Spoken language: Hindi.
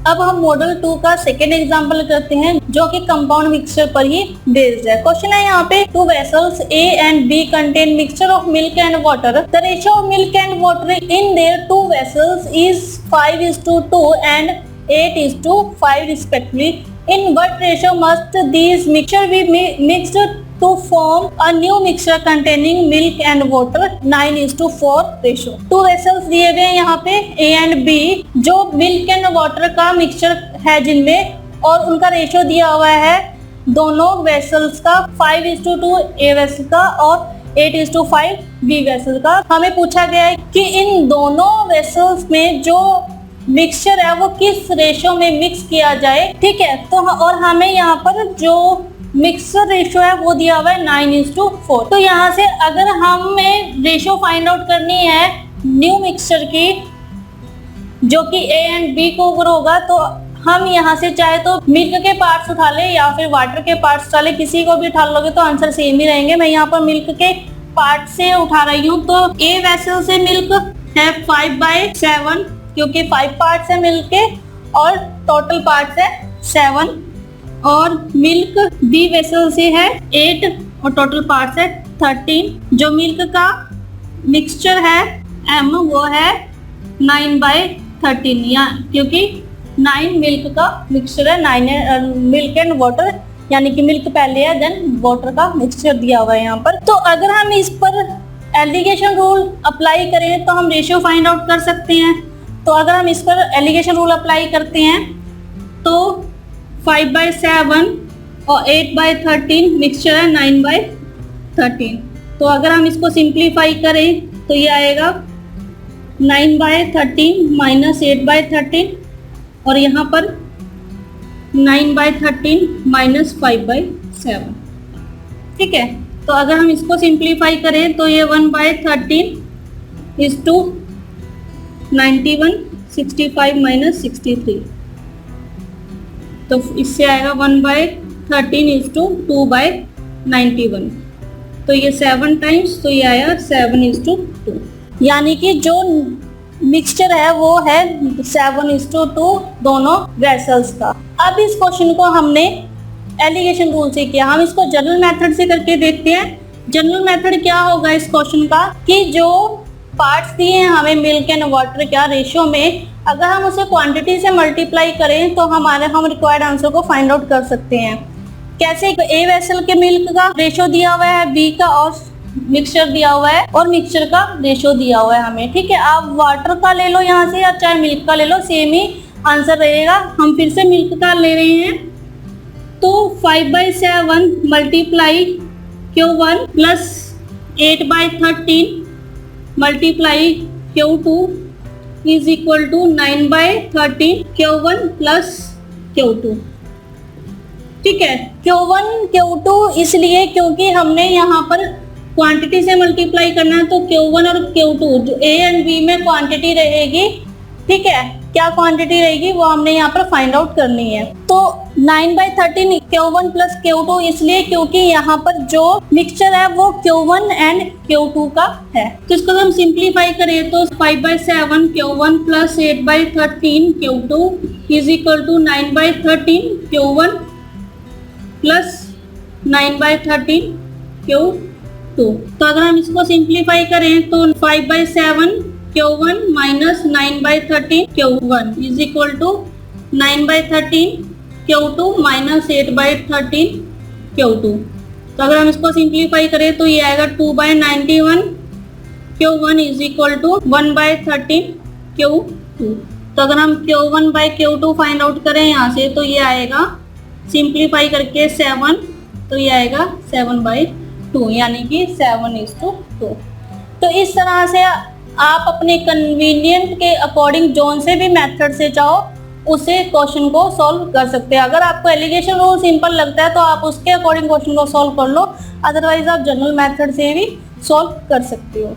अब हम मॉडल 2 का सेकेंड एग्जांपल करते हैं जो कि कंपाउंड मिक्सचर पर ही बेस्ड है। क्वेश्चन है यहाँ पे, 2 vessels A and B contain mixture of milk and water. The ratio of milk and water in their 2 vessels is 5:2 and 8:5 respectively. In what ratio must these mixture be mixed to form a new mixture containing milk and water? 9:4 ratio. 2 vessels दिए हुए हैं यहाँ पे A and B, जो milk and water का मिक्सचर है जिनमें, और उनका रेशियो दिया हुआ है दोनों वेसल्स का 5:2 A वेसल का और 8:5 B वेसल का। हमें पूछा गया है कि इन दोनों वेसल्स में जो मिक्सचर है वो किस रेशियो में मिक्स किया जाए। ठीक है, तो और हमें यहाँ पर जो मिक्सचर रेशियो है वो दिया हुआ है 9:4। तो यहाँ से अगर हमें रेशियो फाइंड आउट करनी है न्यू मिक्सचर की जो कि A एंड B को ओवर होगा, तो हम यहाँ से चाहे तो मिल्क के पार्ट्स उठा ले या फिर वाटर के पार्ट्स उठा ले, किसी को भी उठा लोगे तो आंसर सेम ही रहेंगे। मैं यहाँ पर मिल्क के पार्ट से उठा रही हूँ, तो A वेसल से मिल्क है 5/7 क्योंकि 5 पार्ट्स है मिल्क के और टोटल पार्ट्स है 7, और मिल्क B वेसल से है 8 और टोटल पार्ट्स है 13। जो मिल्क का मिक्सचर है M वो है 9/13, या क्योंकि 9 मिल्क का मिक्सचर है, 9 मिल्क एंड वाटर, यानी कि मिल्क पहले है देन वाटर का मिक्सचर दिया हुआ है यहाँ पर। तो अगर हम इस पर एलिगेशन रूल अप्लाई करें तो हम रेशियो फाइंड आउट कर सकते हैं। तो अगर हम इस पर एलिगेशन रूल अप्लाई करते हैं तो 5/7 और 8/13 मिक्सचर है 9/13। तो अगर हम इसको सिंप्लीफाई करें तो ये आएगा 9/13 माइनस 8/13, और यहाँ पर 9/13 माइनस 5/7। ठीक है, तो अगर हम इसको सिंप्लीफाई करें तो ये 1/13 इज टू 91, 65 माइनस 63, तो इससे आएगा 1/13 इज टू 2/91, तो ये 7 टाइम्स, तो ये आया 7:2, यानी कि जो मिक्सचर है वो है 7:2 दोनों वेसल्स का। अब इस क्वेश्चन को हमने एलिगेशन रूल से किया, हम इसको जनरल मेथड से करके देखते हैं। जनरल मेथड क्या होगा इस क्वेश्चन का कि जो पार्ट्स दिए हैं हमें मिल्क एंड वाटर क्या रेशियो में, अगर हम उसे क्वांटिटी से मल्टीप्लाई करें तो हम रिक्वायर्ड आंसर को फाइंड आउट कर सकते हैं। कैसे? A वेसल के मिल्क का रेशियो दिया हुआ है, B का और मिक्सचर दिया हुआ है, और मिक्सचर का रेशियो दिया हुआ है हमें। ठीक है, आप वाटर का ले लो यहाँ से या चाहे मिल्क का ले लो, सेम ही आंसर रहेगा। हम फिर से मिल्क का ले रहे हैं, तो 5/7 multiply Q1 plus 8/13 multiply Q2 is equal to 9/13 Q1 plus Q2। ठीक है, Q1 Q2 इसलिए क्योंकि हमने यहाँ पर क्वांटिटी से मल्टीप्लाई करना है, तो Q1 और Q2 जो A एंड B में क्वांटिटी रहेगी। ठीक है, क्या क्वांटिटी रहेगी वो हमने यहाँ पर फाइंड आउट करनी है। तो 9/13 Q1 प्लस Q2 इसलिए क्योंकि यहाँ पर जो मिक्सचर है वो Q1 एंड Q2 का है। तो इसको हम सिंप्लीफाई करें तो 5/7 Q1 plus 8/13 Q2 is equal to 9/13 Q1 plus 9/13 Q2। तो अगर हम इसको सिंप्लीफाई करें तो 5/7 Q1 minus 9/13 Q1 is equal to 9/13 Q2 minus 8/13 Q2। तो अगर हम इसको सिंप्लीफाई करें तो ये आएगा 2/91 Q1 is equal to 1/13 Q2। तो अगर हम Q1/Q2 फाइंड आउट करें यहाँ से तो ये आएगा सिंप्लीफाई करके 7, तो ये आएगा 7/2, यानी कि 7:2। तो इस तरह से आप अपने कन्वीनियंट के अकॉर्डिंग जोन से भी मेथड से चाहो उसे क्वेश्चन को सॉल्व कर सकते हैं। अगर आपको एलिगेशन रूल सिंपल लगता है तो आप उसके अकॉर्डिंग क्वेश्चन को सॉल्व कर लो, अदरवाइज आप जनरल मेथड से भी सॉल्व कर सकते हो।